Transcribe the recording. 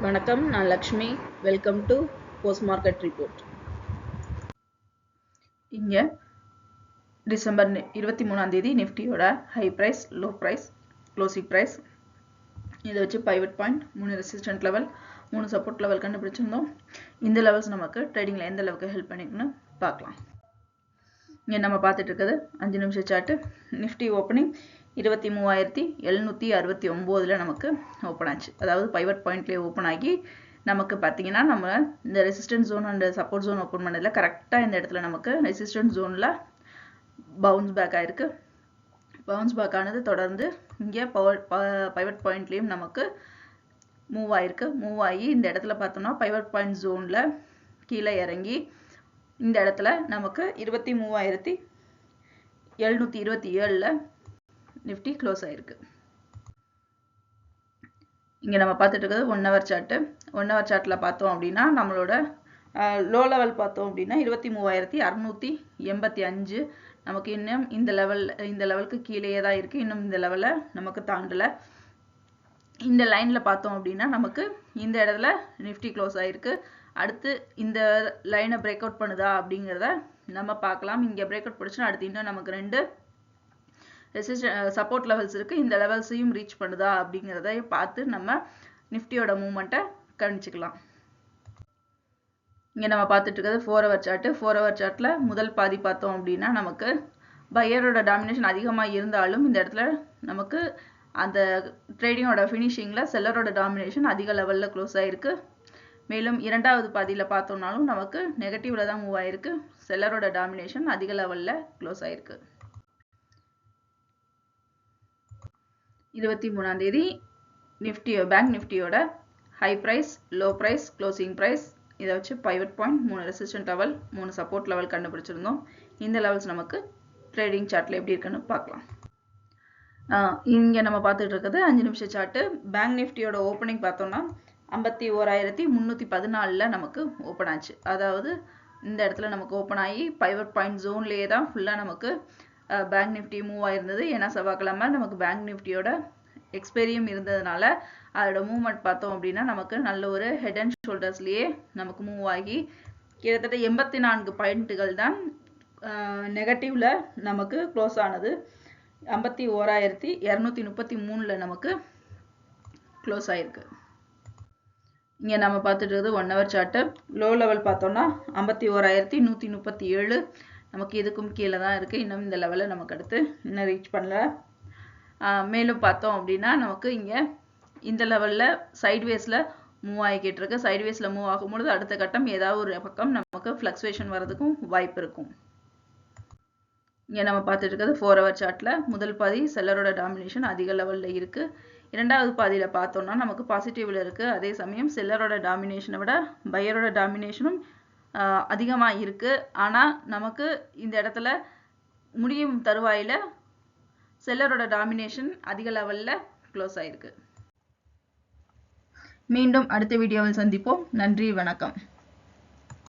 வணக்கம், நான் Lakshmi. Welcome to post market report. இங்கே டிசம்பர் 23 நிஃப்டியோட high price, low price, closing price இதை வச்சு pivot point, 3 resistant level, 3 support level கண்டுபிடிச்சிருந்தோம். இந்த லெவல்ஸ் நமக்கு ட்ரேடிங்கில் எந்த அளவுக்கு ஹெல்ப் பண்ணிக்குன்னு பார்க்கலாம். இங்கே நம்ம பார்த்துட்டு இருக்கிறது 5 நிமிஷம் சார்ட்டு. நிஃப்டி ஓப்பனிங் 23,769 நமக்கு ஓப்பன் ஆச்சு. அதாவது பைவட் பாயிண்ட்லேயே ஓப்பன் ஆகி நமக்கு பார்த்தீங்கன்னா நம்ம இந்த resistance zone and support zone open பண்ணதில் கரெக்டாக இந்த இடத்துல நமக்கு ரெசிஸ்டன்ஸ் ஜோனில் பவுன்ஸ் பேக் ஆகிருக்கு. பவுன்ஸ் பேக் ஆனது தொடர்ந்து இங்கே பைவட் பாயிண்ட்லேயும் நமக்கு மூவ் ஆகிருக்கு. மூவ் ஆகி இந்த இடத்துல பார்த்தோம்னா பைவட் பாயிண்ட் ஜோனில் கீழே இறங்கி இந்த இடத்துல நமக்கு 23,727 நிஃப்டி க்ளோஸ் ஆயிருக்கு. இங்கே நம்ம பார்த்துட்டு இருக்கிறது 1 ஹவர் சார்ட்டு. 1 ஹவர் சார்ட்டில் பார்த்தோம் அப்படின்னா நம்மளோட லோ லெவல் பார்த்தோம் அப்படின்னா 23,685 நமக்கு இன்னும் இந்த லெவலுக்கு கீழேயே தான் இருக்குது. இன்னும் இந்த லெவலில் நமக்கு தாண்டலை. இந்த லைனில் பார்த்தோம் அப்படின்னா நமக்கு இந்த இடத்துல நிஃப்டி க்ளோஸ் ஆகிருக்கு. அடுத்து இந்த லைனை பிரேக் அவுட் பண்ணுதா அப்படிங்கிறத நம்ம பார்க்கலாம். இங்கே பிரேக் அவுட் பிடிச்சுன்னா அடுத்து இன்னும் நமக்கு 2 சப்போர்ட் லெவல்ஸ் இருக்குது. இந்த லெவல்ஸையும் ரீச் பண்ணுதா அப்படிங்கிறத பார்த்து நம்ம நிஃப்டியோட மூவ்மெண்ட்டை கவனிச்சுக்கலாம். இங்கே நம்ம பார்த்துட்டு இருக்கிறது 4 ஹவர் சார்ட்டு. 4 ஹவர் சார்ட்டில் முதல் பாதி பார்த்தோம் அப்படின்னா நமக்கு பையரோட டாமினேஷன் அதிகமாக இருந்தாலும் இந்த இடத்துல நமக்கு அந்த ட்ரேடிங்கோட ஃபினிஷிங்கில் செல்லரோட டாமினேஷன் அதிக லெவலில் க்ளோஸ் ஆகிருக்கு. மேலும் இரண்டாவது பாதியில் பார்த்தோம்னாலும் நமக்கு நெகட்டிவில் தான் மூவ் ஆகிருக்கு. செல்லரோட டாமினேஷன் அதிக லெவலில் க்ளோஸ் ஆகிருக்கு. 23 பேங்க் நிஃப்டியோட high price, low price, closing price இதை வச்சு pivot point, 3 resistant level, 3 support level கண்டுபிடிச்சிருந்தோம். இந்த லெவல்ஸ் நமக்கு ட்ரேடிங் சார்ட்டில் எப்படி இருக்குன்னு பார்க்கலாம். இங்கே நம்ம பார்த்துட்டு இருக்கிறது 5 நிமிஷம் சார்ட்டு. பேங்க் நிஃப்டியோட ஓப்பனிங் பார்த்தோம்னா 51,314 நமக்கு ஓப்பன் ஆச்சு. அதாவது இந்த இடத்துல நமக்கு ஓப்பன் ஆகி பைவட் பாயிண்ட் ஜோன்லேயே தான் ஃபுல்லாக நமக்கு பேங்க் நிஃப்டி மூவ் ஆயிருந்தது. ஏன்னா செவ்வாய்க்கிழமை நமக்கு பேங்க் நிஃப்டியோட எக்ஸ்பெரியும் இருந்ததுனால அதோட மூவ்மெண்ட் பார்த்தோம் அப்படின்னா நமக்கு நல்ல ஒரு ஹெட் அண்ட் ஷோல்டர்ஸ்லேயே நமக்கு மூவ் ஆகி கிட்டத்தட்ட 84 பாயிண்ட்டுகள் தான் நெகட்டிவ்ல நமக்கு க்ளோஸ் ஆனது. 51,233 நமக்கு க்ளோஸ் ஆயிருக்கு. இங்கே நம்ம பார்த்துட்டு இருக்கிறது 1 ஹவர் சார்ட்டு. லோ லெவல் பார்த்தோம்னா 51,137 நமக்கு இதுக்கும் கீழே தான் இருக்குது. இன்னும் இந்த லெவலில் நமக்கு அடுத்து இன்னும் ரீச் பண்ணல. மேலும் பார்த்தோம் அப்படின்னா நமக்கு இங்கே இந்த லெவலில் சைட்வேஸில் மூவ் ஆகிக்கிட்டு இருக்கு. சைட்வேஸில் மூவ் ஆகும்பொழுது அடுத்த கட்டம் ஏதாவது ஒரு பக்கம் நமக்கு ஃப்ளக்சுவேஷன் வர்றதுக்கும் வாய்ப்பு இருக்கும். இங்கே நம்ம பார்த்துட்டு இருக்கிறது 4 ஹவர் சார்ட்டில் முதல் பாதி செல்லரோட டாமினேஷன் அதிக லெவலில் இருக்குது. இரண்டாவது பாதியில் பார்த்தோம்னா நமக்கு பாசிட்டிவில் இருக்குது. அதே சமயம் செல்லரோட டாமினேஷனை விட பையரோட டாமினேஷனும் அதிகமாக இருக்குது. ஆனால் நமக்கு இந்த இடத்துல முடியும் தருவாயில் செல்லரோட டாமினேஷன் அதிக லெவலில் க்ளோஸ் ஆகிருக்கு. மீண்டும் அடுத்த வீடியோவில் சந்திப்போம். நன்றி, வணக்கம்.